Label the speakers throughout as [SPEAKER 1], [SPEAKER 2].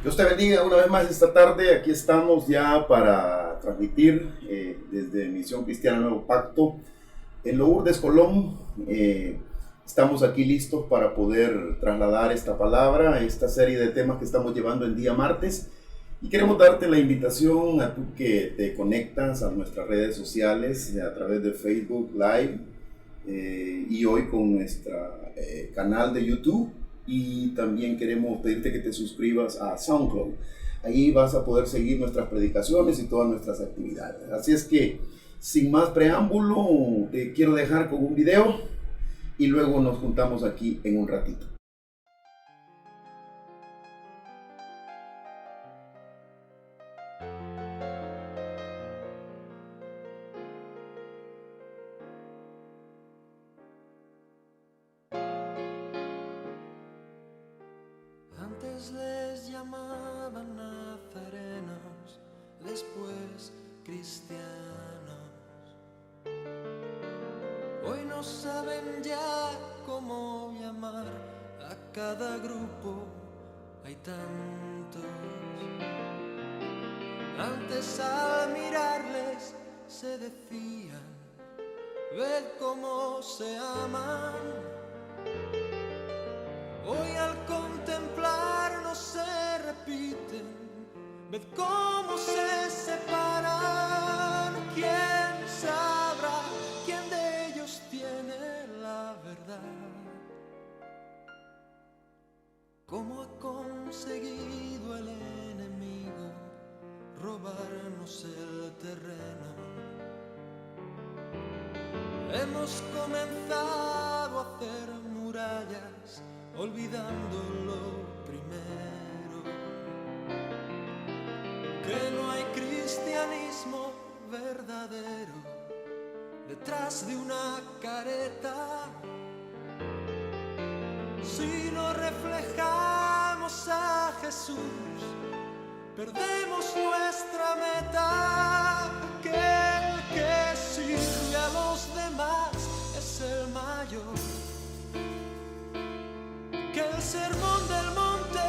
[SPEAKER 1] Dios te bendiga una vez más esta tarde. Aquí estamos ya para transmitir desde Misión Cristiana Nuevo Pacto en Lourdes, Colón. Estamos aquí listos para poder trasladar esta palabra, esta serie de temas que estamos llevando el día martes. Y queremos darte la invitación a tú que te conectas a nuestras redes sociales a través de Facebook Live y hoy con nuestro canal de YouTube. Y también queremos pedirte que te suscribas a SoundCloud. Ahí vas a poder seguir nuestras predicaciones y todas nuestras actividades. Así es que, sin más preámbulo, te quiero dejar con un video y luego nos juntamos aquí en un ratito.
[SPEAKER 2] Antes les llamaban nazarenos, después cristianos. Hoy no saben ya cómo llamar a cada grupo, hay tantos. Antes al mirarles se decían, ved cómo se aman. Hoy al contemplarnos se repiten, ved cómo se separan. ¿Quién sabrá quién de ellos tiene la verdad? ¿Cómo ha conseguido el enemigo robarnos el terreno? Hemos comenzado a hacer murallas olvidando lo primero, que no hay cristianismo verdadero detrás de una careta. Si no reflejamos a Jesús, perdemos nuestra meta. Que el que sirve a los demás es el mayor. Que el sermón del monte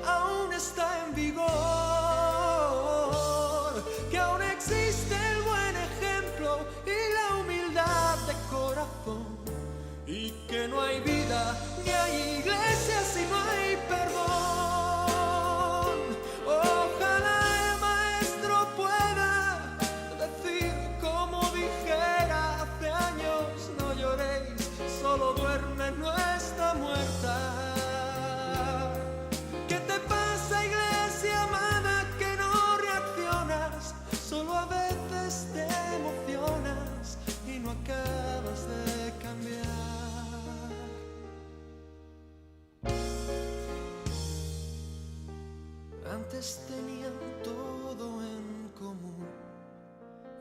[SPEAKER 2] aún está en vigor, que aún existe el buen ejemplo y la humildad de corazón, y que no hay vida ni hay iglesia si no hay perdón. Ojalá el maestro pueda decir como dijera hace años, no lloréis, solo duerme, no está muerta. Solo a veces te emocionas y no acabas de cambiar. Antes tenían todo en común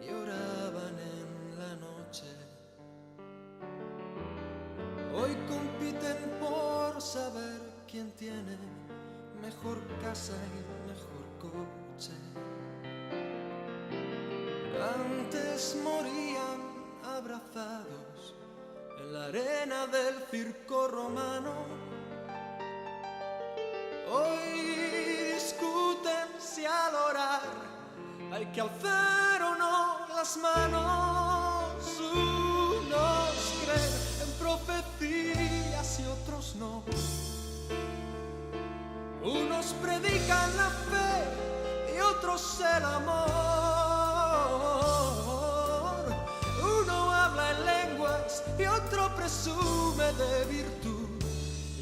[SPEAKER 2] y oraban en la noche. Hoy compiten por saber quién tiene mejor casa y mejor coche. Antes morían abrazados en la arena del circo romano. Hoy discuten si al orar hay que alzar o no las manos. Unos creen en profecías y otros no. Unos predican la fe y otros el amor. Uno habla en lenguas y otro presume de virtud.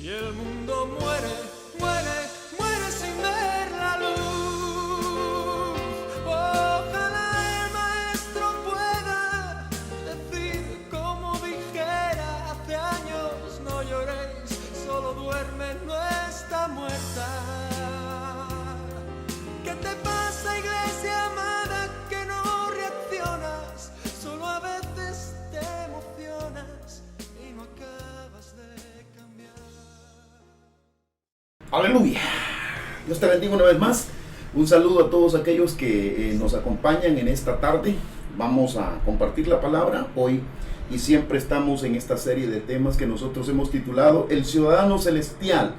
[SPEAKER 2] Y el mundo muere, muere, muere sin ver la luz. Ojalá el maestro pueda decir como dijera hace años, no lloréis, solo duerme, no está muerta. ¿Qué te pasa, iglesia amada, que no reaccionas? Solo a veces te emocionas y no acabas de cambiar.
[SPEAKER 1] Aleluya. Dios te bendiga una vez más. Un saludo a todos aquellos que nos acompañan en esta tarde. Vamos a compartir la palabra hoy y siempre estamos en esta serie de temas que nosotros hemos titulado El Ciudadano Celestial.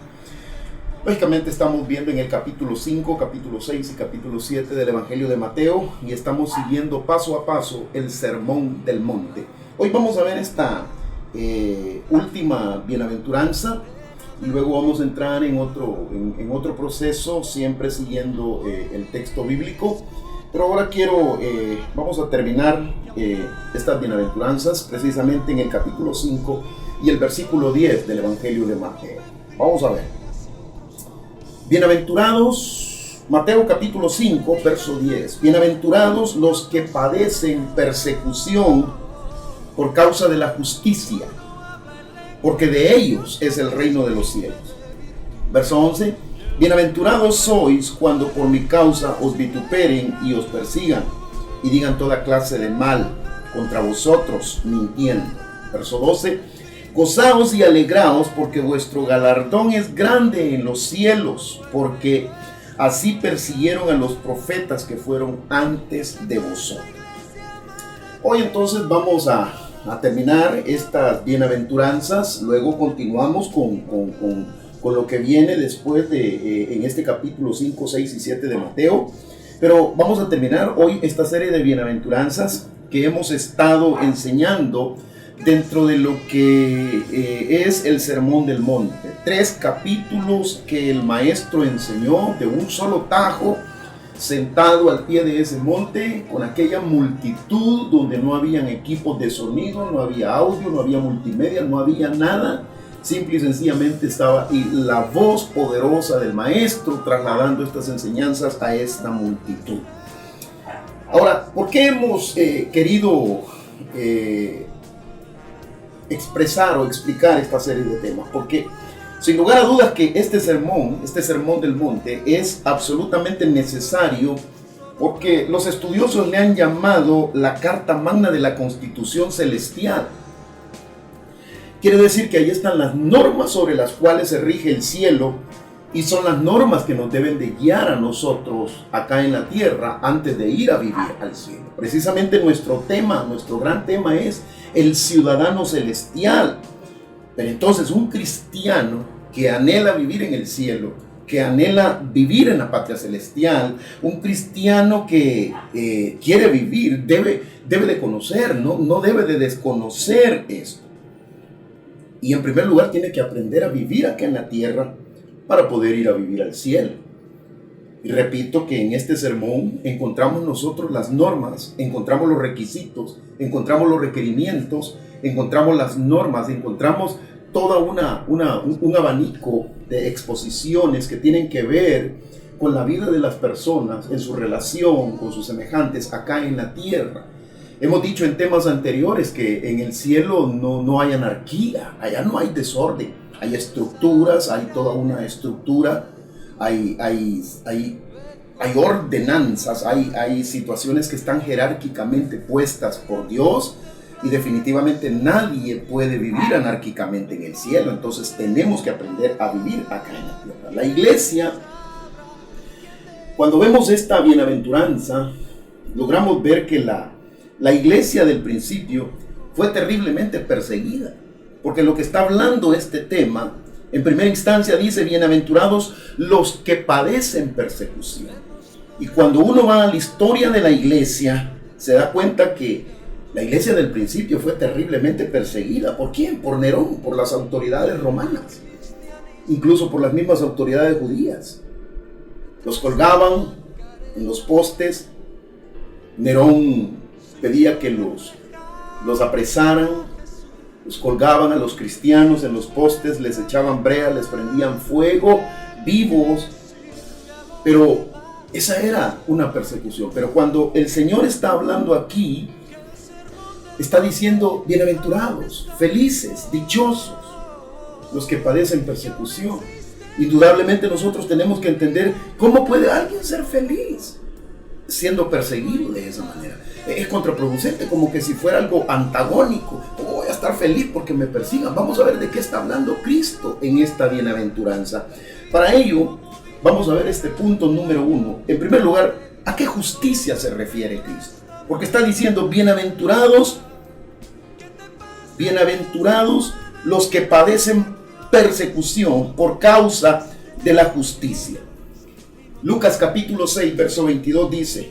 [SPEAKER 1] Lógicamente estamos viendo en el capítulo 5, capítulo 6 y capítulo 7 del Evangelio de Mateo y estamos siguiendo paso a paso el Sermón del Monte. Hoy vamos a ver esta última bienaventuranza y luego vamos a entrar en otro proceso, siempre siguiendo el texto bíblico. Pero ahora vamos a terminar estas bienaventuranzas precisamente en el capítulo 5 y el versículo 10 del Evangelio de Mateo. Vamos a ver. Bienaventurados, Mateo capítulo 5, verso 10. Bienaventurados los que padecen persecución por causa de la justicia, porque de ellos es el reino de los cielos. Verso 11. Bienaventurados sois cuando por mi causa os vituperen y os persigan y digan toda clase de mal contra vosotros mintiendo. Verso 12. Gozaos y alegraos porque vuestro galardón es grande en los cielos, porque así persiguieron a los profetas que fueron antes de vosotros. Hoy entonces vamos a terminar estas bienaventuranzas, luego continuamos con lo que viene después en este capítulo 5, 6 y 7 de Mateo, pero vamos a terminar hoy esta serie de bienaventuranzas que hemos estado enseñando dentro de lo que es el Sermón del Monte. 3 capítulos que el maestro enseñó de un solo tajo, sentado al pie de ese monte, con aquella multitud donde no habían equipos de sonido, no había audio, no había multimedia, no había nada. Simple y sencillamente estaba la voz poderosa del maestro trasladando estas enseñanzas a esta multitud. Ahora, ¿por qué hemos querido expresar o explicar esta serie de temas? Porque sin lugar a dudas que este sermón del monte es absolutamente necesario, porque los estudiosos le han llamado la carta magna de la Constitución celestial. Quiere decir que ahí están las normas sobre las cuales se rige el cielo y son las normas que nos deben de guiar a nosotros acá en la tierra antes de ir a vivir al cielo. Precisamente nuestro gran tema es el ciudadano celestial. Pero entonces un cristiano que anhela vivir en el cielo, que anhela vivir en la patria celestial, un cristiano que quiere vivir, debe de conocer, no debe de desconocer esto. Y en primer lugar tiene que aprender a vivir acá en la tierra para poder ir a vivir al cielo. Y repito que en este sermón encontramos nosotros las normas, encontramos los requisitos, encontramos los requerimientos, encontramos las normas, encontramos toda un abanico de exposiciones que tienen que ver con la vida de las personas en su relación con sus semejantes acá en la tierra. Hemos dicho en temas anteriores que en el cielo no hay anarquía, allá no hay desorden, hay estructuras, hay toda una estructura, hay ordenanzas, hay situaciones que están jerárquicamente puestas por Dios y definitivamente nadie puede vivir anárquicamente en el cielo. Entonces tenemos que aprender a vivir acá en la tierra. La iglesia, cuando vemos esta bienaventuranza, logramos ver que la iglesia del principio fue terriblemente perseguida, porque lo que está hablando este tema, en primera instancia dice, bienaventurados los que padecen persecución. Y cuando uno va a la historia de la iglesia, se da cuenta que la iglesia del principio fue terriblemente perseguida. ¿Por quién? Por Nerón, por las autoridades romanas, incluso por las mismas autoridades judías. Los colgaban en los postes. Nerón pedía que los apresaran, los colgaban a los cristianos en los postes, les echaban brea, les prendían fuego vivos, pero esa era una persecución. Pero cuando el Señor está hablando aquí, está diciendo bienaventurados, felices, dichosos los que padecen persecución. Indudablemente nosotros tenemos que entender cómo puede alguien ser feliz siendo perseguido de esa manera. Es contraproducente, como que si fuera algo antagónico. ¿Cómo voy a estar feliz porque me persigan? Vamos a ver de qué está hablando Cristo en esta bienaventuranza. Para ello, vamos a ver este punto número 1. En primer lugar, ¿a qué justicia se refiere Cristo? Porque está diciendo bienaventurados los que padecen persecución por causa de la justicia. Lucas capítulo 6, verso 22 dice: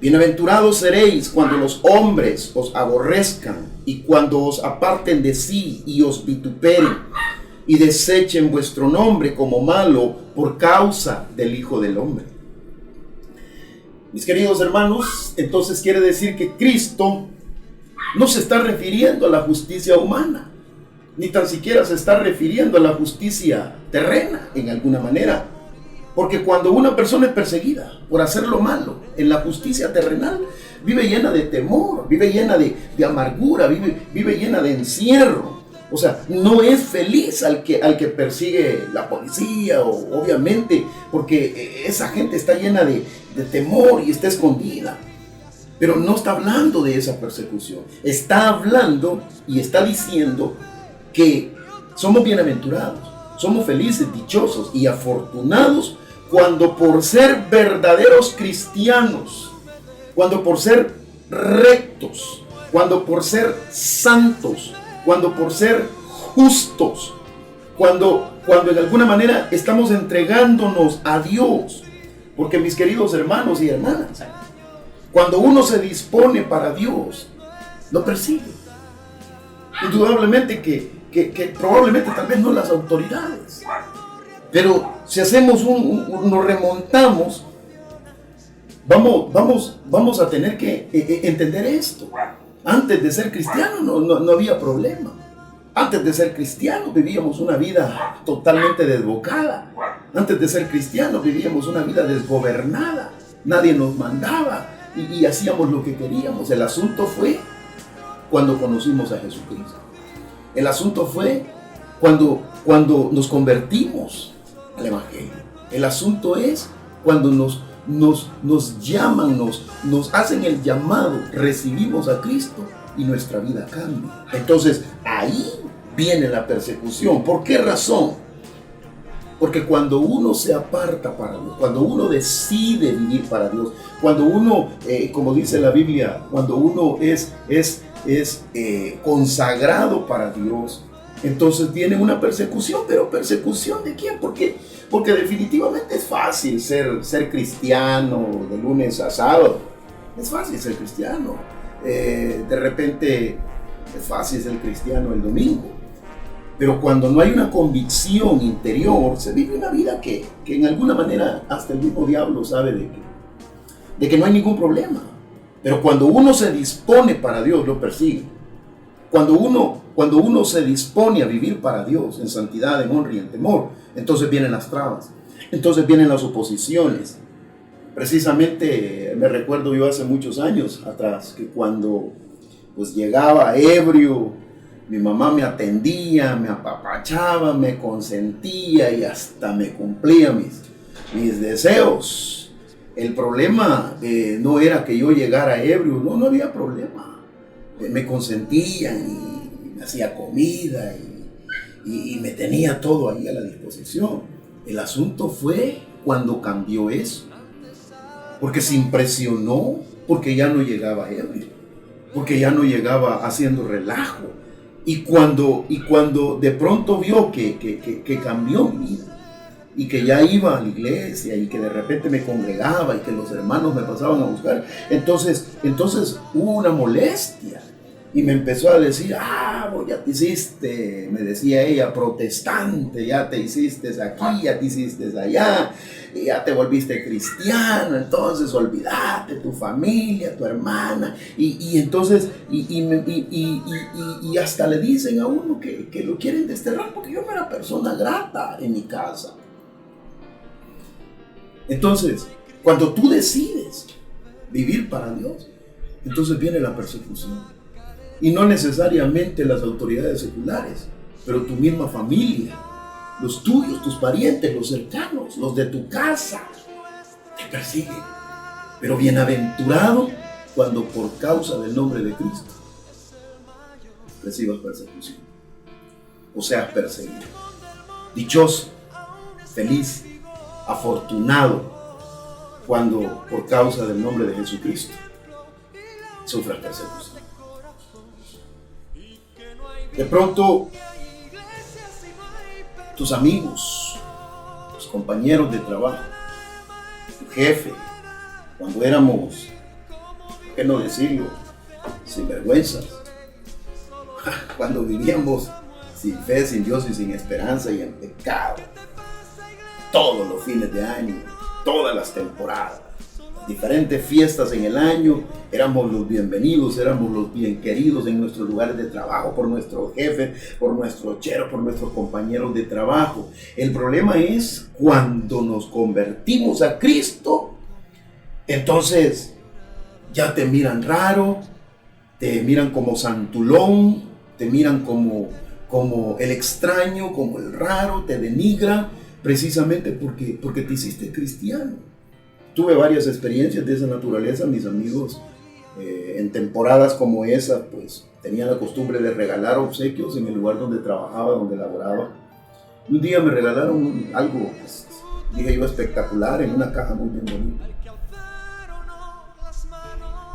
[SPEAKER 1] bienaventurados seréis cuando los hombres os aborrezcan y cuando os aparten de sí y os vituperen y desechen vuestro nombre como malo por causa del Hijo del Hombre. Mis queridos hermanos, entonces quiere decir que Cristo no se está refiriendo a la justicia humana, ni tan siquiera se está refiriendo a la justicia terrena en alguna manera. Porque cuando una persona es perseguida por hacer lo malo en la justicia terrenal, vive llena de temor, vive llena de amargura, vive llena de encierro. O sea, no es feliz al que persigue la policía, o, obviamente, porque esa gente está llena de temor y está escondida. Pero no está hablando de esa persecución. Está hablando y está diciendo que somos bienaventurados, somos felices, dichosos y afortunados cuando por ser verdaderos cristianos, cuando por ser rectos, cuando por ser santos, cuando por ser justos, cuando en alguna manera estamos entregándonos a Dios. Porque mis queridos hermanos y hermanas, cuando uno se dispone para Dios, lo persigue. Indudablemente que probablemente tal vez no las autoridades, pero si hacemos nos remontamos, vamos a tener que entender esto. Antes de ser cristiano no había problema. Antes de ser cristiano vivíamos una vida totalmente desbocada. Antes de ser cristiano vivíamos una vida desgobernada. Nadie nos mandaba y hacíamos lo que queríamos. El asunto fue cuando conocimos a Jesucristo. El asunto fue cuando nos convertimos al Evangelio. El asunto es cuando nos llaman, nos hacen el llamado, recibimos a Cristo y nuestra vida cambia. Entonces ahí viene la persecución. ¿Por qué razón? Porque cuando uno se aparta para Dios, cuando uno decide vivir para Dios, cuando uno, como dice la Biblia, cuando uno es consagrado para Dios, entonces viene una persecución. ¿Pero persecución de quién? Porque definitivamente es fácil ser cristiano de lunes a sábado. Es fácil ser cristiano. De repente es fácil ser cristiano el domingo. Pero cuando no hay una convicción interior, se vive una vida que en alguna manera hasta el mismo diablo sabe de que no hay ningún problema. Pero cuando uno se dispone para Dios, lo persigue. Cuando uno se dispone a vivir para Dios en santidad, en honra y en temor, entonces vienen las trabas, entonces vienen las oposiciones. Precisamente me recuerdo yo hace muchos años atrás que cuando pues llegaba ebrio, mi mamá me atendía, me apapachaba, me consentía y hasta me cumplía mis deseos. El problema no era que yo llegara ebrio, no había problema. Me consentían y me hacía comida y me tenía todo ahí a la disposición. El asunto fue cuando cambió eso, porque se impresionó, porque ya no llegaba ebrio, porque ya no llegaba haciendo relajo. Y cuando de pronto vio que cambió mi vida y que ya iba a la iglesia y que de repente me congregaba y que los hermanos me pasaban a buscar, entonces hubo una molestia y me empezó a decir: vos ya te hiciste, me decía ella, protestante, ya te hiciste aquí, ya te hiciste allá, y ya te volviste cristiano, entonces olvídate tu familia, tu hermana, y entonces y hasta le dicen a uno que lo quieren desterrar porque yo no era persona grata en mi casa. Entonces, cuando tú decides vivir para Dios, entonces viene la persecución. Y no necesariamente las autoridades seculares, pero tu misma familia, los tuyos, tus parientes, los cercanos, los de tu casa, te persiguen. Pero bienaventurado cuando por causa del nombre de Cristo recibas persecución, o seas perseguido. Dichoso, feliz, afortunado cuando por causa del nombre de Jesucristo sufras persecución. De pronto tus amigos, tus compañeros de trabajo, tu jefe, cuando éramos, ¿por qué no decirlo?, sinvergüenzas, cuando vivíamos sin fe, sin Dios y sin esperanza y en pecado, todos los fines de año, todas las temporadas, diferentes fiestas en el año, éramos los bienvenidos, éramos los bien queridos en nuestros lugares de trabajo, por nuestro jefe, por nuestro chero, por nuestros compañeros de trabajo. El problema es cuando nos convertimos a Cristo, entonces ya te miran raro, te miran como santulón, te miran como el extraño, como el raro, te denigran, precisamente porque te hiciste cristiano. Tuve varias experiencias de esa naturaleza, mis amigos, en temporadas como esa, pues tenía la costumbre de regalar obsequios en el lugar donde trabajaba, donde laboraba. Un día me regalaron algo, pues, dije yo, espectacular, en una caja muy bien bonita.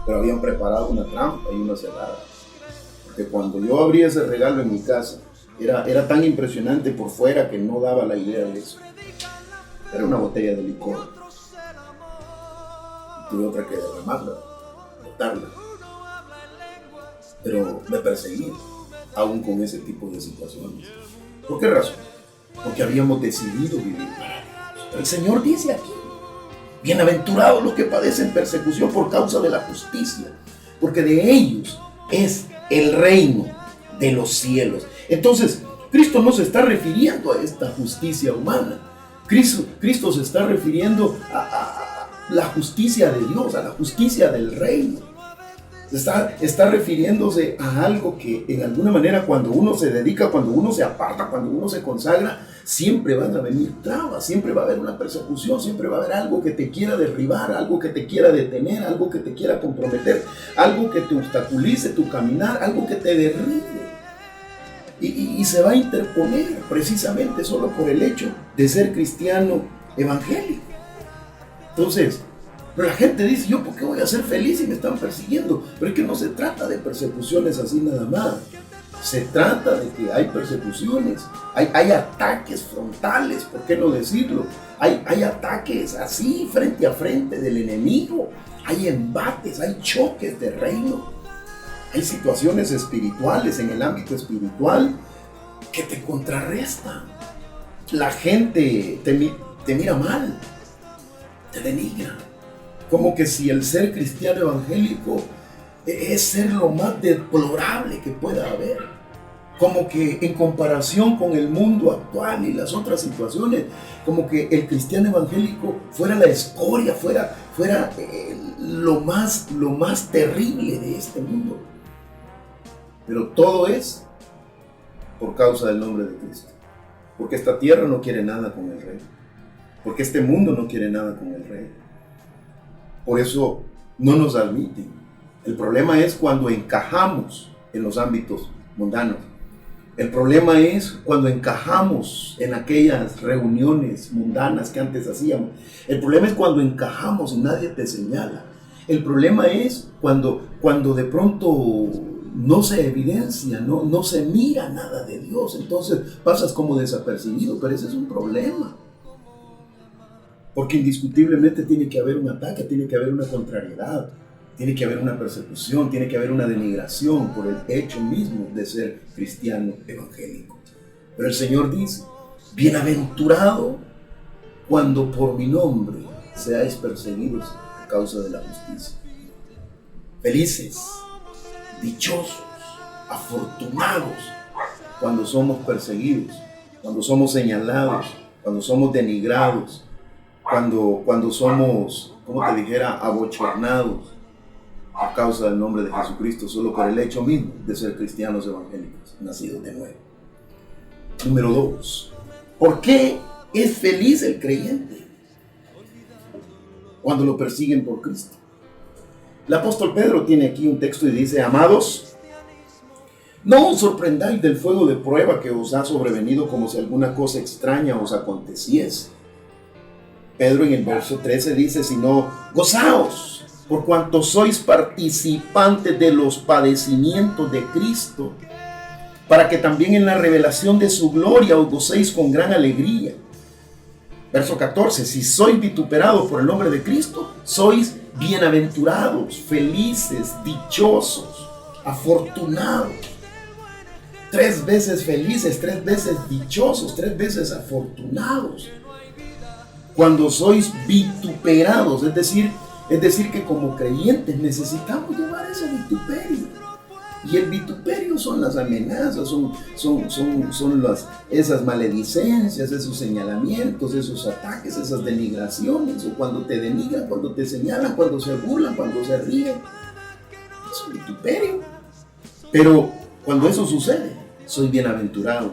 [SPEAKER 1] Pero habían preparado una trampa y una cerrada. Porque cuando yo abrí ese regalo en mi casa, era tan impresionante por fuera que no daba la idea de eso. Era una botella de licor. Tuve otra que derramarla, botarla. Pero me perseguí, aún con ese tipo de situaciones. ¿Por qué razón? Porque habíamos decidido vivir para Dios. El Señor dice aquí: bienaventurados los que padecen persecución por causa de la justicia, porque de ellos es el reino de los cielos. Entonces, Cristo no se está refiriendo a esta justicia humana. Cristo se está refiriendo a la justicia de Dios, a la justicia del reino. Está refiriéndose a algo que en alguna manera, cuando uno se dedica, cuando uno se aparta, cuando uno se consagra, siempre van a venir trabas, siempre va a haber una persecución, siempre va a haber algo que te quiera derribar, algo que te quiera detener, algo que te quiera comprometer, algo que te obstaculice tu caminar, algo que te derribe. Y se va a interponer precisamente solo por el hecho de ser cristiano evangélico. Entonces, pero la gente dice: yo ¿por qué voy a ser feliz si me están persiguiendo? Pero es que no se trata de persecuciones así nada más. Se trata de que hay persecuciones, hay ataques frontales, ¿por qué no decirlo? Hay ataques así frente a frente del enemigo, hay embates, hay choques de reino, hay situaciones espirituales en el ámbito espiritual que te contrarrestan. La gente te mira mal, te denigra, como que si el ser cristiano evangélico es ser lo más deplorable que pueda haber, como que en comparación con el mundo actual y las otras situaciones, como que el cristiano evangélico fuera la escoria, fuera lo más terrible de este mundo. Pero todo es por causa del nombre de Cristo, porque esta tierra no quiere nada con el Rey, porque este mundo no quiere nada con el Rey. Por eso no nos admiten. El problema es cuando encajamos en los ámbitos mundanos. El problema es cuando encajamos en aquellas reuniones mundanas que antes hacíamos. El problema es cuando encajamos y nadie te señala. El problema es cuando de pronto no se evidencia, no se mira nada de Dios. Entonces pasas como desapercibido, pero ese es un problema. Porque indiscutiblemente tiene que haber un ataque, tiene que haber una contrariedad, tiene que haber una persecución, tiene que haber una denigración por el hecho mismo de ser cristiano evangélico. Pero el Señor dice: bienaventurado cuando por mi nombre seáis perseguidos a causa de la justicia. Felices, dichosos, afortunados cuando somos perseguidos, cuando somos señalados, cuando somos denigrados, cuando somos, como te dijera, abochornados a causa del nombre de Jesucristo, solo por el hecho mismo de ser cristianos evangélicos, nacidos de nuevo. Número 2. ¿Por qué es feliz el creyente cuando lo persiguen por Cristo? El apóstol Pedro tiene aquí un texto y dice: amados, no os sorprendáis del fuego de prueba que os ha sobrevenido como si alguna cosa extraña os aconteciese. Pedro en el verso 13 dice: sino gozaos por cuanto sois participantes de los padecimientos de Cristo, para que también en la revelación de su gloria os gocéis con gran alegría. Verso 14, si sois vituperados por el nombre de Cristo, sois bienaventurados, felices, dichosos, afortunados. 3 veces felices, 3 veces dichosos, 3 veces afortunados. Cuando sois vituperados, es decir que como creyentes necesitamos llevar ese vituperio. Y el vituperio son las amenazas, son esas maledicencias, esos señalamientos, esos ataques, esas denigraciones, o cuando te denigran, cuando te señalan, cuando se burlan, cuando se ríen. Es un vituperio. Pero cuando eso sucede, sois bienaventurados,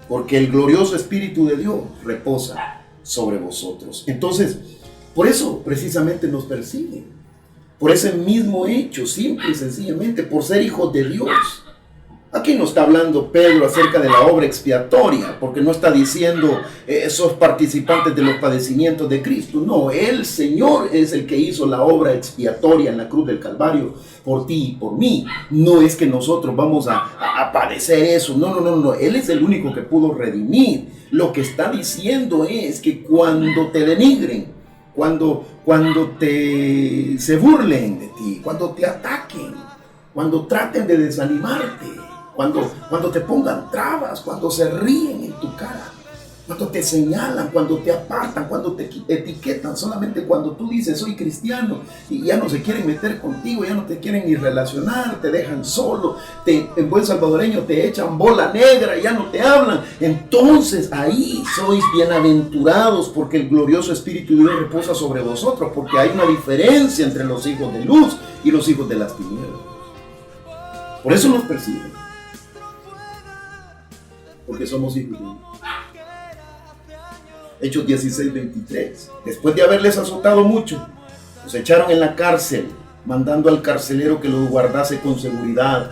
[SPEAKER 1] porque el glorioso Espíritu de Dios reposa sobre vosotros. Entonces, por eso precisamente nos persiguen. Por ese mismo hecho, simple y sencillamente, por ser hijos de Dios. Aquí no está hablando Pedro acerca de la obra expiatoria, porque no está diciendo esos participantes de los padecimientos de Cristo. No, el Señor es el que hizo la obra expiatoria en la cruz del Calvario por ti y por mí. No es que nosotros vamos a padecer eso. No. Él es el único que pudo redimir. Lo que está diciendo es que cuando te denigren, cuando se burlen de ti, cuando te ataquen, cuando traten de desanimarte, cuando te pongan trabas, cuando se ríen en tu cara, cuando te señalan, cuando te apartan, cuando te etiquetan, solamente cuando tú dices soy cristiano y ya no se quieren meter contigo, ya no te quieren ni relacionar, te dejan solo, en buen salvadoreño te echan bola negra, ya no te hablan. Entonces ahí sois bienaventurados, porque el glorioso Espíritu de Dios reposa sobre vosotros, porque hay una diferencia entre los hijos de luz y los hijos de las tinieblas. Por eso nos persiguen, porque somos hijos de Dios. Hechos 16:23. Después de haberles azotado mucho, los echaron en la cárcel, mandando al carcelero que los guardase con seguridad,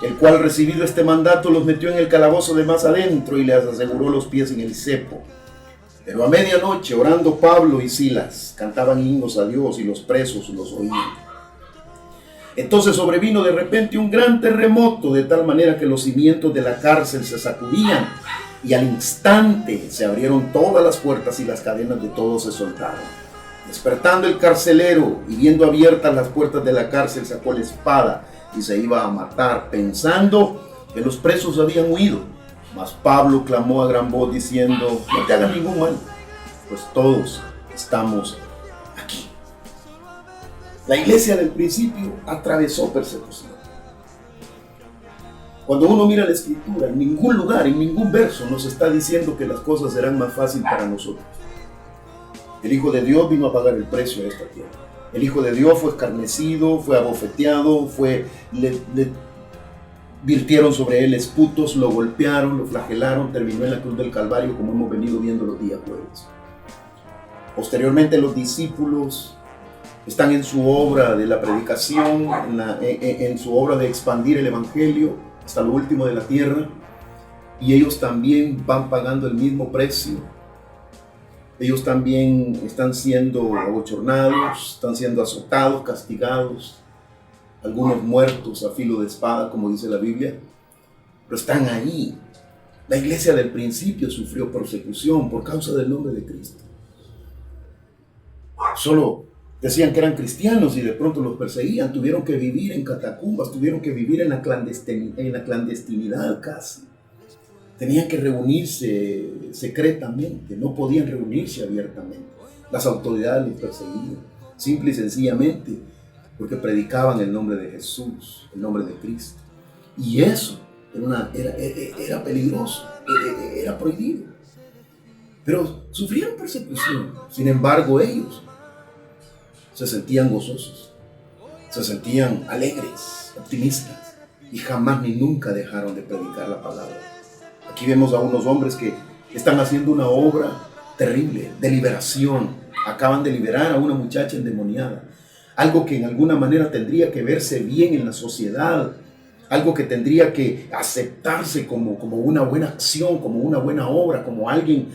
[SPEAKER 1] el cual, recibido este mandato, los metió en el calabozo de más adentro y les aseguró los pies en el cepo. Pero a medianoche, orando, Pablo y Silas cantaban himnos a Dios y los presos los oían. Entonces sobrevino de repente un gran terremoto, de tal manera que los cimientos de la cárcel se sacudían, y al instante se abrieron todas las puertas y las cadenas de todos se soltaron. Despertando el carcelero y viendo abiertas las puertas de la cárcel, sacó la espada y se iba a matar, pensando que los presos habían huido. Mas Pablo clamó a gran voz diciendo: no te hagas ningún mal, pues todos estamos aquí. La iglesia del principio atravesó persecución. Cuando uno mira la escritura, en ningún lugar, en ningún verso nos está diciendo que las cosas serán más fáciles para nosotros. El Hijo de Dios vino a pagar el precio de esta tierra. El Hijo de Dios fue escarnecido, fue abofeteado, le virtieron sobre él esputos, lo golpearon, lo flagelaron, terminó en la cruz del Calvario, como hemos venido viendo los días jueves. Posteriormente los discípulos están en su obra de la predicación, en su obra de expandir el evangelio hasta lo último de la tierra, y ellos también van pagando el mismo precio. Ellos también están siendo abochornados, están siendo azotados, castigados, algunos muertos a filo de espada, como dice la Biblia, pero están ahí. La iglesia del principio sufrió persecución por causa del nombre de Cristo. Solo decían que eran cristianos y de pronto los perseguían, tuvieron que vivir en catacumbas, tuvieron que vivir en la clandestinidad casi. Tenían que reunirse secretamente, no podían reunirse abiertamente. Las autoridades los perseguían, simple y sencillamente, porque predicaban el nombre de Jesús, el nombre de Cristo. Y eso era peligroso, era prohibido. Pero sufrieron persecución. Sin embargo, ellos se sentían gozosos, se sentían alegres, optimistas, y jamás ni nunca dejaron de predicar la palabra. Aquí vemos a unos hombres que están haciendo una obra terrible de liberación. Acaban de liberar a una muchacha endemoniada, algo que en alguna manera tendría que verse bien en la sociedad, algo que tendría que aceptarse como una buena acción, como una buena obra, como alguien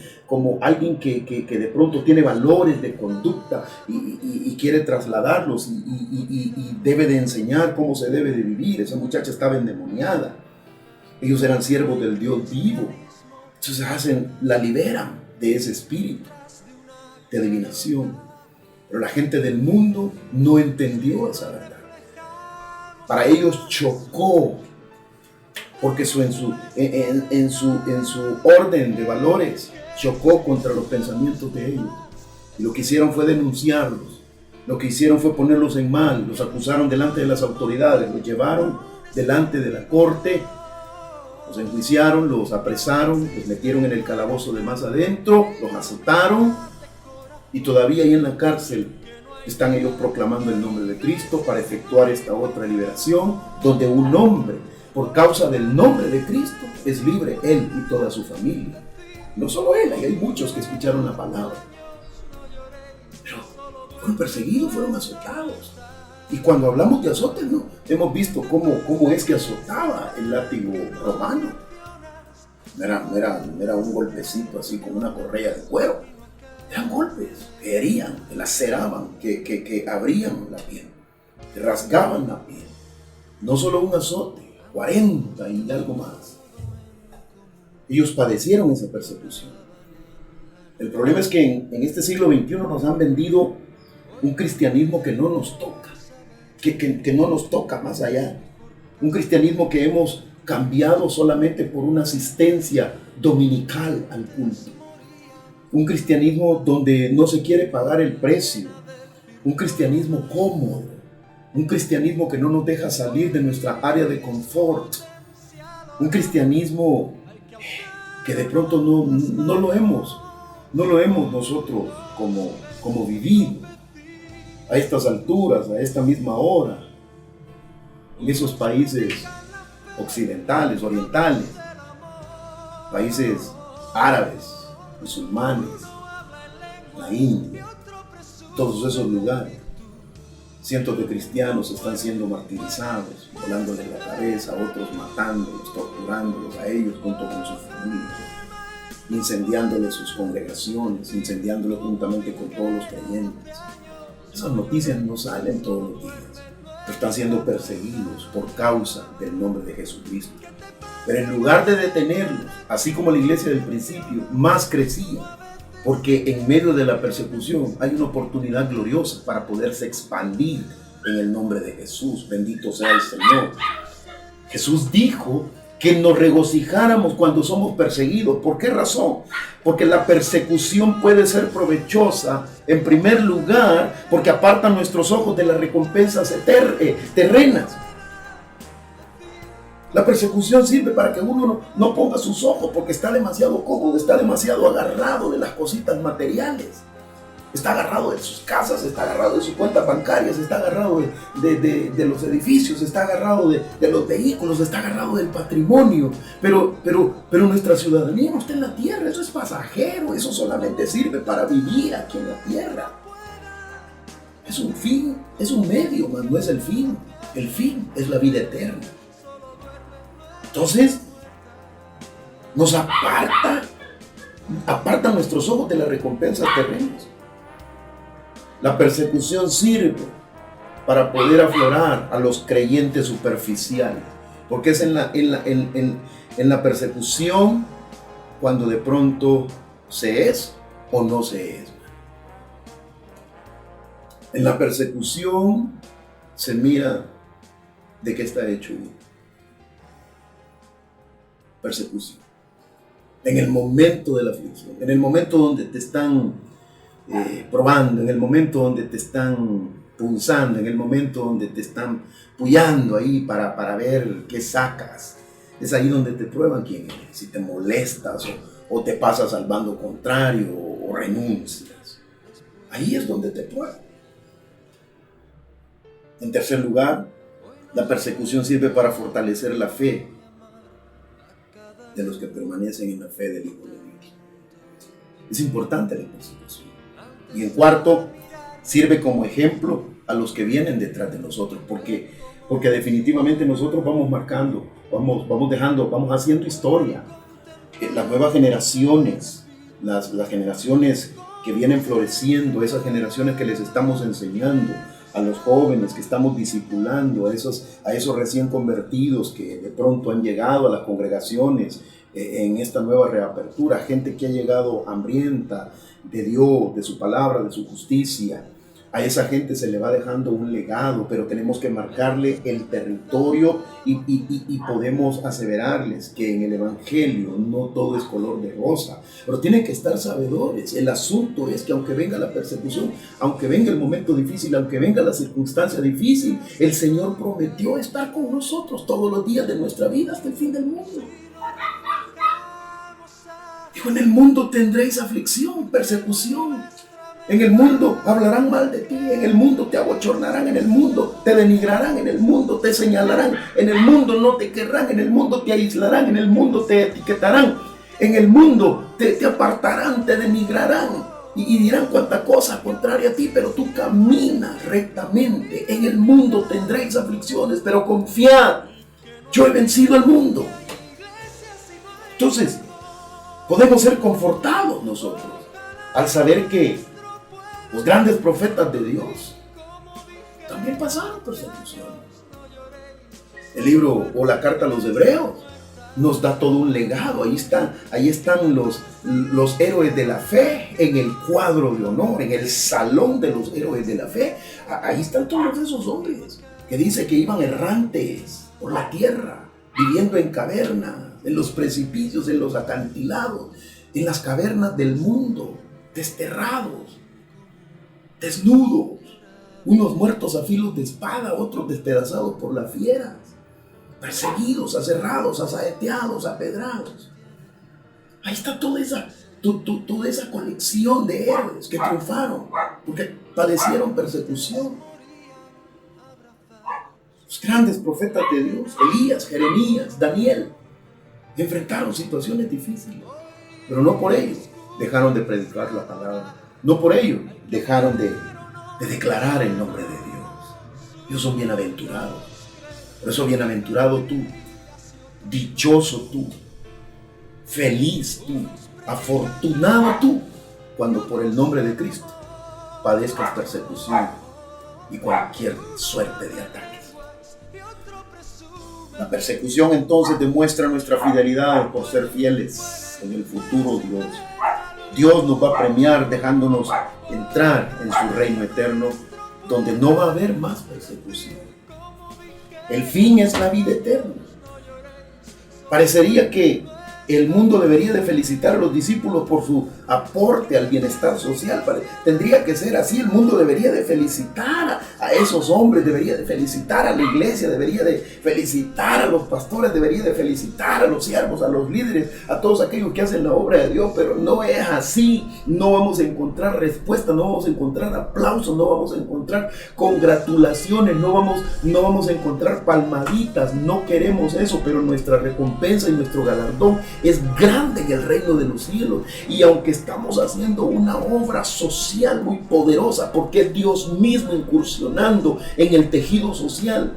[SPEAKER 1] que de pronto tiene valores de conducta y quiere trasladarlos y debe de enseñar cómo se debe de vivir. Esa muchacha estaba endemoniada. Ellos eran siervos del Dios vivo. Entonces la liberan. de ese espíritu de adivinación. Pero la gente del mundo no entendió esa verdad. Para ellos chocó, porque en su orden de valores chocó contra los pensamientos de ellos. Y lo que hicieron fue denunciarlos. Lo que hicieron fue ponerlos en mal. Los acusaron delante de las autoridades. Los llevaron delante de la corte. Los enjuiciaron, los apresaron, los metieron en el calabozo de más adentro, los azotaron. Y todavía ahí en la cárcel están ellos proclamando el nombre de Cristo para efectuar esta otra liberación, donde un hombre, por causa del nombre de Cristo, es libre, él y toda su familia. No solo él, hay muchos que escucharon la palabra. Pero fueron perseguidos, fueron azotados. Y cuando hablamos de azotes, ¿no? Hemos visto cómo es que azotaba el látigo romano. No era un golpecito así con una correa de cuero. Eran golpes que herían, que laceraban, que abrían la piel, que rasgaban la piel. No solo un azote, 40 y algo más. Ellos padecieron esa persecución. El problema es que en este siglo XXI nos han vendido un cristianismo que no nos toca, que no nos toca más allá. Un cristianismo que hemos cambiado solamente por una asistencia dominical al culto. Un cristianismo donde no se quiere pagar el precio. Un cristianismo cómodo. Un cristianismo que no nos deja salir de nuestra área de confort. Un cristianismo que de pronto no lo hemos nosotros como vivido a estas alturas, a esta misma hora, en esos países occidentales, orientales, países árabes, musulmanes, la India, todos esos lugares. Cientos de cristianos están siendo martirizados, volándoles la cabeza, otros matándolos, torturándolos a ellos junto con sus familias, incendiándoles sus congregaciones, incendiándolos juntamente con todos los creyentes. Esas noticias no salen todos los días. Están siendo perseguidos por causa del nombre de Jesucristo. Pero en lugar de detenerlos, así como la iglesia del principio, más crecía, porque en medio de la persecución hay una oportunidad gloriosa para poderse expandir en el nombre de Jesús. Bendito sea el Señor. Jesús dijo que nos regocijáramos cuando somos perseguidos. ¿Por qué razón? Porque la persecución puede ser provechosa, en primer lugar, porque aparta nuestros ojos de las recompensas terrenas. La persecución sirve para que uno no ponga sus ojos porque está demasiado cómodo, está demasiado agarrado de las cositas materiales. Está agarrado de sus casas, está agarrado de sus cuentas bancarias, está agarrado de los edificios, está agarrado de los vehículos, está agarrado del patrimonio. Pero nuestra ciudadanía no está en la tierra, eso es pasajero, eso solamente sirve para vivir aquí en la tierra. Es un fin, es un medio, mas no es el fin. El fin es la vida eterna. Entonces, nos aparta nuestros ojos de las recompensas terrenas. La persecución sirve para poder aflorar a los creyentes superficiales, porque es en la persecución cuando de pronto se es o no se es. En la persecución se mira de qué está hecho uno. Persecución. En el momento de la aflicción, en el momento donde te están probando, en el momento donde te están punzando, en el momento donde te están puyando ahí para ver qué sacas. Es ahí donde te prueban quién eres, si te molestas o te pasas al bando contrario o renuncias. Ahí es donde te prueban. En tercer lugar, la persecución sirve para fortalecer la fe de los que permanecen en la fe del Hijo de Dios. Es importante la persecución. Y en cuarto, sirve como ejemplo a los que vienen detrás de nosotros, porque definitivamente nosotros vamos marcando, vamos haciendo historia. Las nuevas generaciones, las generaciones que vienen floreciendo, esas generaciones que les estamos enseñando, a los jóvenes que estamos discipulando, a esos recién convertidos que de pronto han llegado a las congregaciones en esta nueva reapertura, gente que ha llegado hambrienta de Dios, de su palabra, de su justicia. A esa gente se le va dejando un legado, pero tenemos que marcarle el territorio y podemos aseverarles que en el Evangelio no todo es color de rosa, pero tienen que estar sabedores. El asunto es que aunque venga la persecución, aunque venga el momento difícil, aunque venga la circunstancia difícil, el Señor prometió estar con nosotros todos los días de nuestra vida hasta el fin del mundo. Dijo, en el mundo tendréis aflicción, persecución. En el mundo hablarán mal de ti, en el mundo te abochornarán, en el mundo te denigrarán, en el mundo te señalarán, en el mundo no te querrán, en el mundo te aislarán, en el mundo te etiquetarán, en el mundo te apartarán, te denigrarán y dirán cuanta cosa contraria a ti, pero tú caminas rectamente. En el mundo tendréis aflicciones, pero confiad, yo he vencido al mundo. Entonces, podemos ser confortados nosotros al saber que los grandes profetas de Dios también pasaron persecuciones. El libro o la carta a los Hebreos nos da todo un legado. Ahí están los héroes de la fe en el cuadro de honor, en el salón de los héroes de la fe. Ahí están todos esos hombres que dice que iban errantes por la tierra, viviendo en cavernas, en los precipicios, en los acantilados, en las cavernas del mundo, desterrados, desnudos, unos muertos a filos de espada, otros despedazados por las fieras, perseguidos, aserrados, asaeteados, apedrados. Ahí está toda esa colección de héroes que triunfaron porque padecieron persecución. Los grandes profetas de Dios, Elías, Jeremías, Daniel, enfrentaron situaciones difíciles, pero no por ello dejaron de predicar la palabra. No por ello dejaron de declarar el nombre de Dios. Ellos son bienaventurados. Por eso bienaventurado tú, dichoso tú, feliz tú, afortunado tú, cuando por el nombre de Cristo padezcas persecución y cualquier suerte de ataques. La persecución entonces demuestra nuestra fidelidad por ser fieles en el futuro Dios. Dios nos va a premiar dejándonos entrar en su reino eterno, donde no va a haber más persecución. El fin es la vida eterna. Parecería que el mundo debería de felicitar a los discípulos por su aporte al bienestar social. Tendría que ser así. El mundo debería de felicitar a esos hombres, debería de felicitar a la iglesia, debería de felicitar a los pastores, debería de felicitar a los siervos, a los líderes, a todos aquellos que hacen la obra de Dios, pero no es así. No vamos a encontrar respuesta, no vamos a encontrar aplausos, no vamos a encontrar congratulaciones, no vamos a encontrar palmaditas. No queremos eso, pero nuestra recompensa y nuestro galardón es grande en el reino de los cielos. Y aunque estamos haciendo una obra social muy poderosa, porque es Dios mismo incursionando en el tejido social,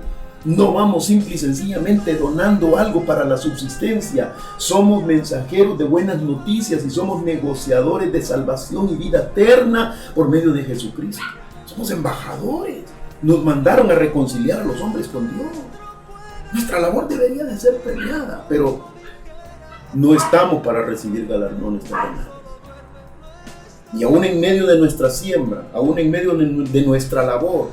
[SPEAKER 1] no vamos simple y sencillamente donando algo para la subsistencia. Somos mensajeros de buenas noticias y somos negociadores de salvación y vida eterna por medio de Jesucristo. Somos embajadores. Nos mandaron a reconciliar a los hombres con Dios. Nuestra labor debería de ser premiada, pero no estamos para recibir galardones terrenales. Y aún en medio de nuestra siembra, aún en medio de nuestra labor,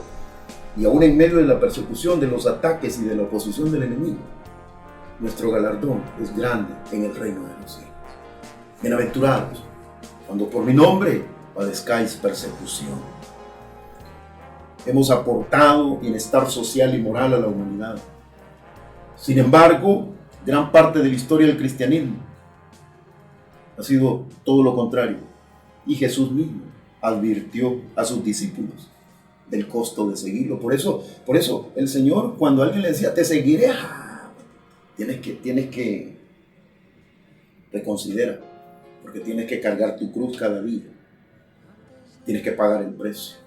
[SPEAKER 1] y aún en medio de la persecución, de los ataques y de la oposición del enemigo, nuestro galardón es grande en el reino de los cielos. Bienaventurados, cuando por mi nombre padezcáis persecución. Hemos aportado bienestar social y moral a la humanidad. Sin embargo, gran parte de la historia del cristianismo ha sido todo lo contrario. Y Jesús mismo advirtió a sus discípulos del costo de seguirlo. Por eso el Señor, cuando alguien le decía, te seguiré, tienes que reconsiderar, porque tienes que cargar tu cruz cada día. Tienes que pagar el precio.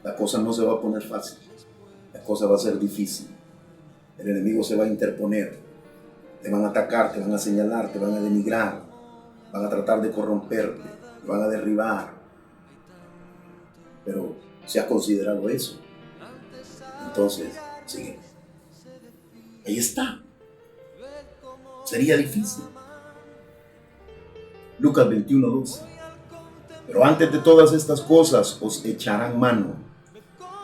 [SPEAKER 1] La cosa no se va a poner fácil. La cosa va a ser difícil. El enemigo se va a interponer. Te van a atacar, te van a señalar, te van a denigrar, van a tratar de corromperte, te van a derribar. Pero si has considerado eso, entonces sigue. Ahí está. Sería difícil, Lucas 21:12. Pero antes de todas estas cosas os echarán mano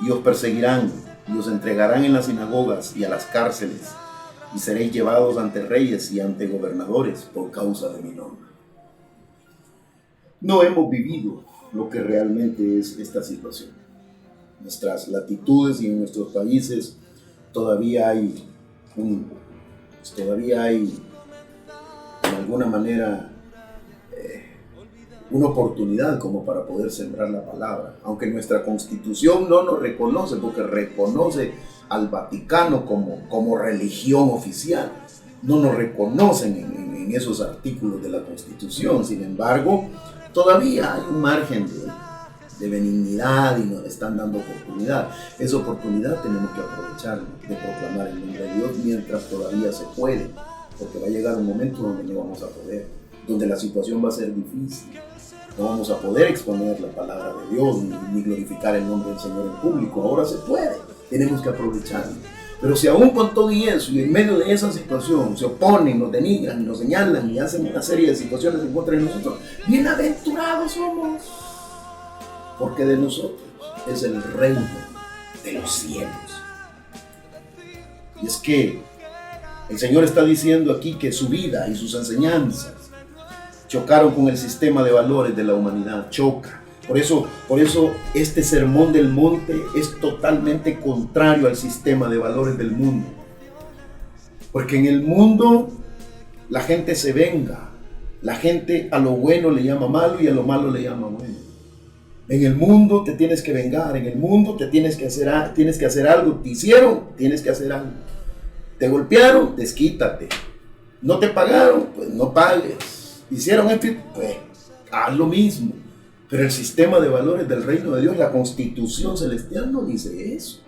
[SPEAKER 1] y os perseguirán y os entregarán en las sinagogas y a las cárceles y seréis llevados ante reyes y ante gobernadores por causa de mi nombre. No hemos vivido lo que realmente es esta situación. En nuestras latitudes y en nuestros países todavía hay en alguna manera una oportunidad como para poder sembrar la palabra, aunque nuestra Constitución no nos reconoce, porque reconoce al Vaticano como religión oficial. No nos reconocen en esos artículos de la Constitución. Sin embargo, todavía hay un margen de benignidad y nos están dando oportunidad. Esa oportunidad tenemos que aprovechar de proclamar el nombre de Dios mientras todavía se puede, porque va a llegar un momento donde no vamos a poder, donde la situación va a ser difícil. No vamos a poder exponer la palabra de Dios ni glorificar el nombre del Señor en público. Ahora se puede, tenemos que aprovecharlo. Pero si aún con todo y eso, y en medio de esa situación, se oponen, nos denigran, nos señalan y hacen una serie de situaciones en contra de nosotros, bienaventurados somos, porque de nosotros es el reino de los cielos. Y es que el Señor está diciendo aquí que su vida y sus enseñanzas chocaron con el sistema de valores de la humanidad, choca. Por eso este sermón del monte es totalmente contrario al sistema de valores del mundo. Porque en el mundo la gente se venga, la gente a lo bueno le llama malo y a lo malo le llama bueno. En el mundo te tienes que vengar, en el mundo te tienes que hacer algo, te hicieron, tienes que hacer algo. Te golpearon, desquítate. No te pagaron, pues no pagues. Hicieron esto, pues haz lo mismo. Pero el sistema de valores del reino de Dios, la Constitución celestial, no dice eso.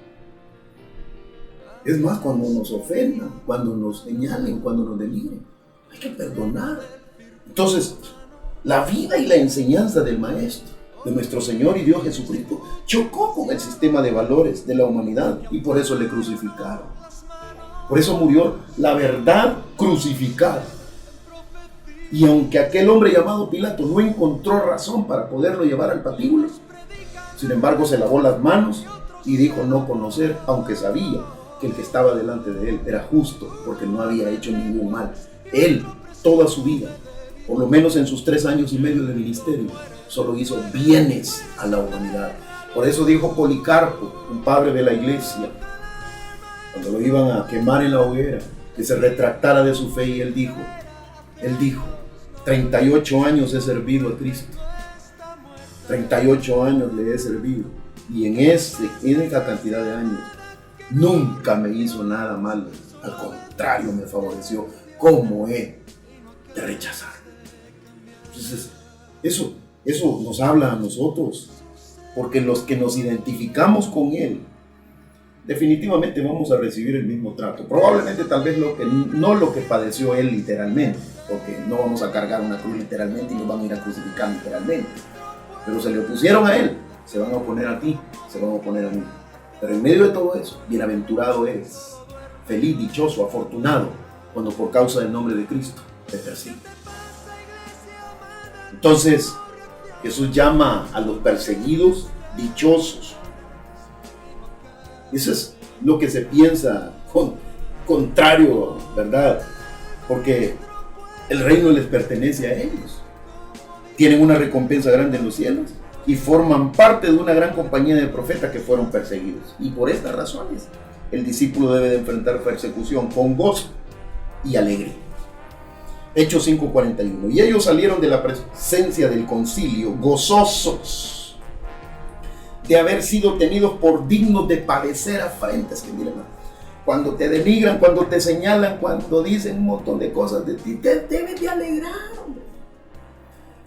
[SPEAKER 1] Es más, cuando nos ofendan, cuando nos señalen, cuando nos denigren, hay que perdonar. Entonces, la vida y la enseñanza del Maestro, de nuestro Señor y Dios Jesucristo, chocó con el sistema de valores de la humanidad y por eso le crucificaron. Por eso murió la verdad crucificada. Y aunque aquel hombre llamado Pilato no encontró razón para poderlo llevar al patíbulo, sin embargo se lavó las manos y dijo no conocer, aunque sabía que el que estaba delante de él era justo, porque no había hecho ningún mal. Él, toda su vida, por lo menos en sus 3 años y medio de ministerio, solo hizo bienes a la humanidad. Por eso dijo Policarpo, un padre de la iglesia, cuando lo iban a quemar en la hoguera, que se retractara de su fe, y él dijo, 38 años he servido a Cristo. 38 años le he servido. Y en esa cantidad de años nunca me hizo nada malo. Al contrario, me favoreció. ¿Cómo he de rechazar? Entonces, eso nos habla a nosotros. Porque los que nos identificamos con Él, definitivamente vamos a recibir el mismo trato. Probablemente tal vez no lo que padeció Él literalmente, porque no vamos a cargar una cruz literalmente y nos van a ir a crucificar literalmente. Pero se le opusieron a Él, se van a oponer a ti, se van a oponer a mí. Pero en medio de todo eso, bienaventurado eres, feliz, dichoso, afortunado, cuando por causa del nombre de Cristo te persiguen. Entonces, Jesús llama a los perseguidos dichosos. Eso es lo que se piensa contrario, ¿verdad? Porque el reino les pertenece a ellos. Tienen una recompensa grande en los cielos y forman parte de una gran compañía de profetas que fueron perseguidos. Y por estas razones, el discípulo debe de enfrentar persecución con gozo y alegría. Hechos 5:41. Y ellos salieron de la presencia del concilio gozosos de haber sido tenidos por dignos de padecer afrentas. Que miren, cuando te denigran, cuando te señalan, cuando dicen un montón de cosas de ti, te debes de alegrar, hombre.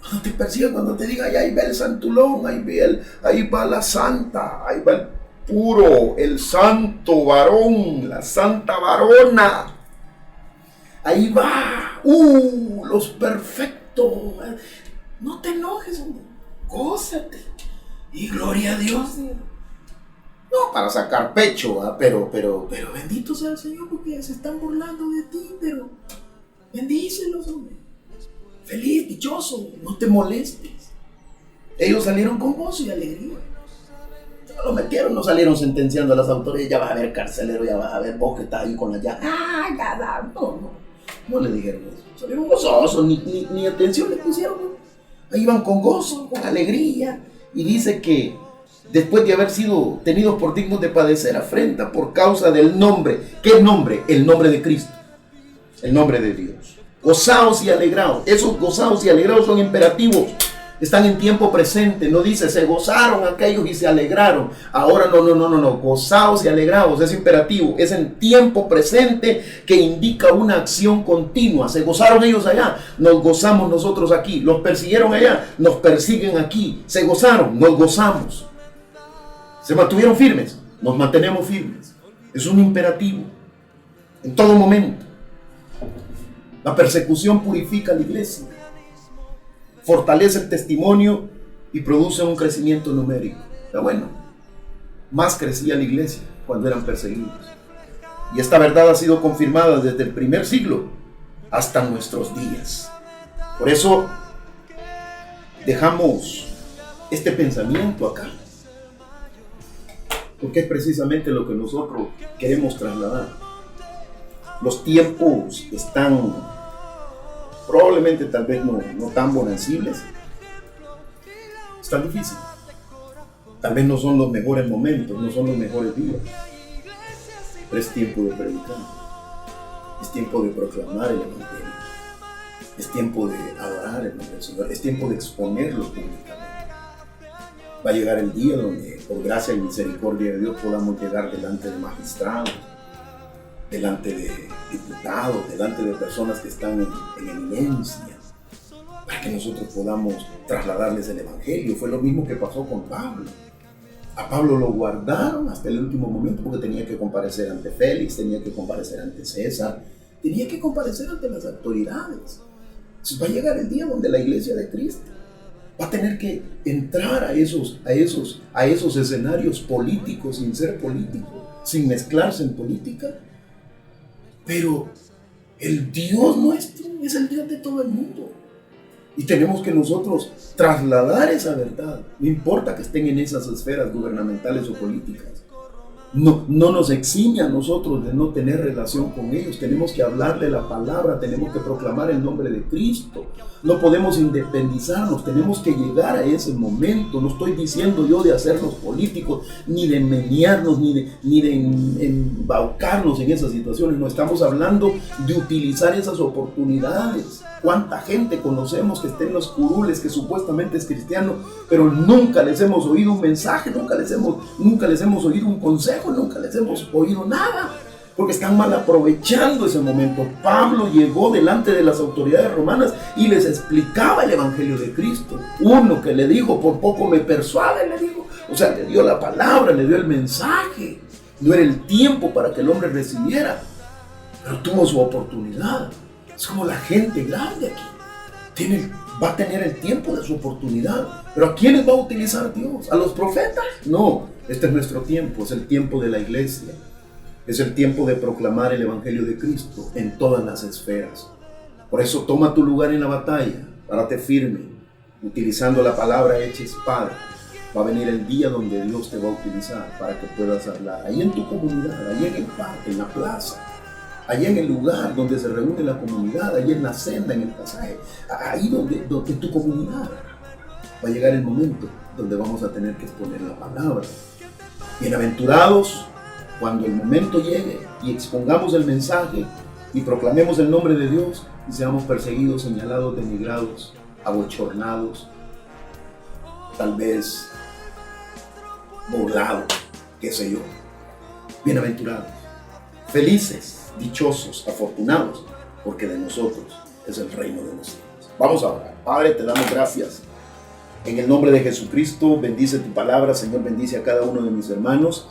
[SPEAKER 1] Cuando te persigan, cuando te digan, ahí va el santulón, ahí va la santa, ahí va el puro, el santo varón, la santa varona. Ahí va, los perfectos. No te enojes, hombre. Gózate. Y gloria a Dios. No para sacar pecho, ¿eh? pero bendito sea el Señor, porque se están burlando de ti, pero bendícelos, hombre. feliz, dichoso, no te molestes. Ellos salieron con gozo y alegría. Lo metieron, no salieron sentenciando a las autoridades, ya vas a ver carcelero, ya vas a ver vos que estás ahí con la llave. No le dijeron eso. Salieron gozosos, ni atención le pusieron. Ahí iban con gozo, con alegría. Y dice que después de haber sido tenidos por dignos de padecer afrenta por causa del nombre. ¿Qué nombre? El nombre de Cristo, el nombre de Dios. Gozaos y alegraos. Esos gozaos y alegraos son imperativos. Están en tiempo presente, no dice se gozaron aquellos y se alegraron. Ahora no, gozaos y alegraos, es imperativo, es en tiempo presente que indica una acción continua. Se gozaron ellos allá, nos gozamos nosotros aquí. Los persiguieron allá, nos persiguen aquí. Se gozaron, nos gozamos. Se mantuvieron firmes, nos mantenemos firmes. Es un imperativo en todo momento. La persecución purifica a la iglesia, fortalece el testimonio y produce un crecimiento numérico. Pero bueno, más crecía la iglesia cuando eran perseguidos. Y esta verdad ha sido confirmada desde el primer siglo hasta nuestros días. Por eso dejamos este pensamiento acá, porque es precisamente lo que nosotros queremos trasladar. Los tiempos están probablemente tal vez no tan bonancibles. Están difíciles. Tal vez no son los mejores momentos, no son los mejores días. Pero es tiempo de predicar. Es tiempo de proclamar el evangelio. Es tiempo de adorar el nombre del Señor. Es tiempo de exponerlo públicamente. Va a llegar el día donde, por gracia y misericordia de Dios, podamos llegar delante de magistrados, delante de diputados, delante de personas que están en eminencia, para que nosotros podamos trasladarles el evangelio. Fue lo mismo que pasó con Pablo. A Pablo lo guardaron hasta el último momento porque tenía que comparecer ante Félix, tenía que comparecer ante César, tenía que comparecer ante las autoridades. Entonces va a llegar el día donde la iglesia de Cristo va a tener que entrar a esos escenarios políticos sin ser político, sin mezclarse en política. Pero el Dios nuestro es el Dios de todo el mundo. Y tenemos que nosotros trasladar esa verdad. No importa que estén en esas esferas gubernamentales o políticas. No nos exime a nosotros de no tener relación con ellos. Tenemos que hablar de la palabra, tenemos que proclamar el nombre de Cristo. No podemos independizarnos, tenemos que llegar a ese momento. No estoy diciendo yo de hacernos políticos, ni de menearnos, ni de embaucarnos en esas situaciones. No, estamos hablando de utilizar esas oportunidades. ¿Cuánta gente conocemos que está en los curules, que supuestamente es cristiano, pero nunca les hemos oído un mensaje, nunca les hemos oído un consejo, nunca les hemos oído nada? Porque están mal aprovechando ese momento. Pablo llegó delante de las autoridades romanas y les explicaba el evangelio de Cristo. Uno que le dijo, por poco me persuade, le dijo. O sea, le dio la palabra, le dio el mensaje. No era el tiempo para que el hombre recibiera, pero tuvo su oportunidad. Es como la gente grande aquí. Va a tener el tiempo de su oportunidad. ¿Pero a quiénes va a utilizar Dios? ¿A los profetas? No, este es nuestro tiempo, es el tiempo de la iglesia. Es el tiempo de proclamar el evangelio de Cristo en todas las esferas. Por eso toma tu lugar en la batalla, párate firme, utilizando la palabra hecha espada. Va a venir el día donde Dios te va a utilizar para que puedas hablar. Ahí en tu comunidad, ahí en el parque, en la plaza, allá en el lugar donde se reúne la comunidad, allá en la senda, en el pasaje, ahí donde en tu comunidad va a llegar el momento donde vamos a tener que exponer la palabra. Bienaventurados cuando el momento llegue y expongamos el mensaje y proclamemos el nombre de Dios y seamos perseguidos, señalados, denigrados, abochornados, tal vez burlados, qué sé yo. Bienaventurados, felices, dichosos, afortunados, porque de nosotros es el reino de los cielos. Vamos a orar. Padre, te damos gracias. En el nombre de Jesucristo, bendice tu palabra, Señor, bendice a cada uno de mis hermanos,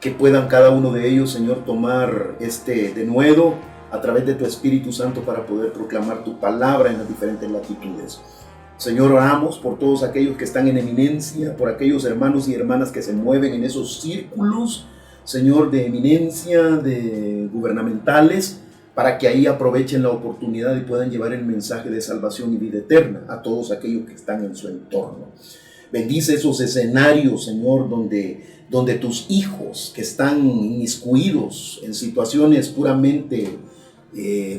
[SPEAKER 1] que puedan cada uno de ellos, Señor, tomar este denuedo a través de tu Espíritu Santo para poder proclamar tu palabra en las diferentes latitudes. Señor, oramos por todos aquellos que están en eminencia, por aquellos hermanos y hermanas que se mueven en esos círculos, Señor, de eminencia, de gubernamentales, para que ahí aprovechen la oportunidad y puedan llevar el mensaje de salvación y vida eterna a todos aquellos que están en su entorno. Bendice esos escenarios, Señor, donde tus hijos que están inmiscuidos en situaciones puramente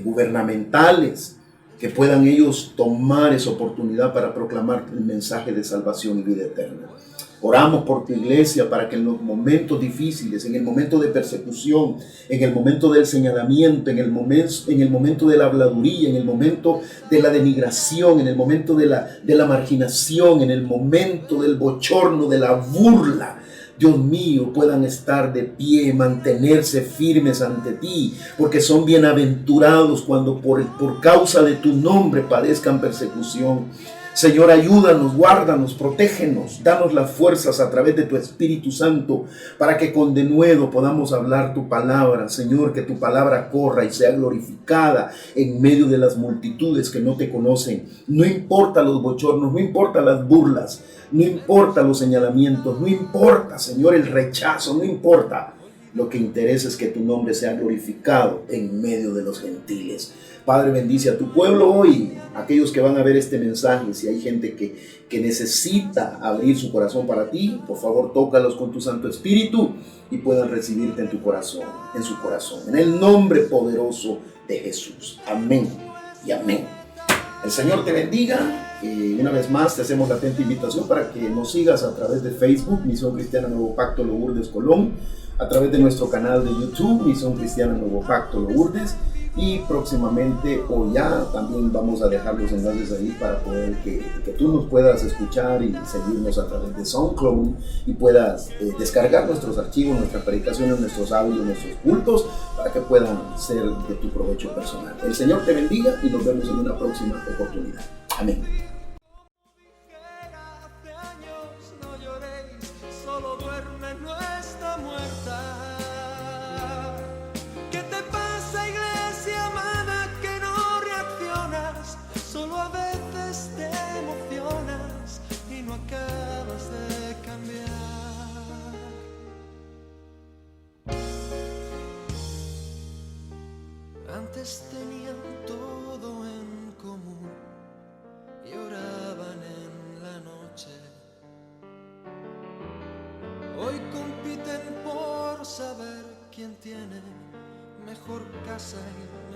[SPEAKER 1] gubernamentales, que puedan ellos tomar esa oportunidad para proclamar el mensaje de salvación y vida eterna. Oramos por tu iglesia para que en los momentos difíciles, en el momento de persecución, en el momento del señalamiento, en el momento de la habladuría, en el momento de la denigración, en el momento de la marginación, en el momento del bochorno, de la burla, Dios mío, puedan estar de pie, mantenerse firmes ante ti, porque son bienaventurados cuando por causa de tu nombre padezcan persecución. Señor, ayúdanos, guárdanos, protégenos, danos las fuerzas a través de tu Espíritu Santo para que con denuedo podamos hablar tu palabra. Señor, que tu palabra corra y sea glorificada en medio de las multitudes que no te conocen. No importa los bochornos, no importa las burlas, no importa los señalamientos, no importa, Señor, el rechazo, no importa. Lo que interesa es que tu nombre sea glorificado en medio de los gentiles. Padre, bendice a tu pueblo hoy, aquellos que van a ver este mensaje. Si hay gente que necesita abrir su corazón para ti, por favor, tócalos con tu Santo Espíritu y puedan recibirte en tu corazón, en su corazón. En el nombre poderoso de Jesús. Amén y amén. El Señor te bendiga. Una vez más te hacemos la atenta invitación para que nos sigas a través de Facebook, Misión Cristiana Nuevo Pacto Lourdes Colón, a través de nuestro canal de YouTube, Misión Cristiana Nuevo Pacto Lourdes, y próximamente o ya también vamos a dejar los enlaces ahí para poder que tú nos puedas escuchar y seguirnos a través de SoundCloud y puedas descargar nuestros archivos, nuestras predicaciones, nuestros audios, nuestros cultos para que puedan ser de tu provecho personal. El Señor te bendiga y nos vemos en una próxima oportunidad. Amén.
[SPEAKER 2] Antes tenían todo en común y oraban en la noche. Hoy compiten por saber quién tiene mejor casa y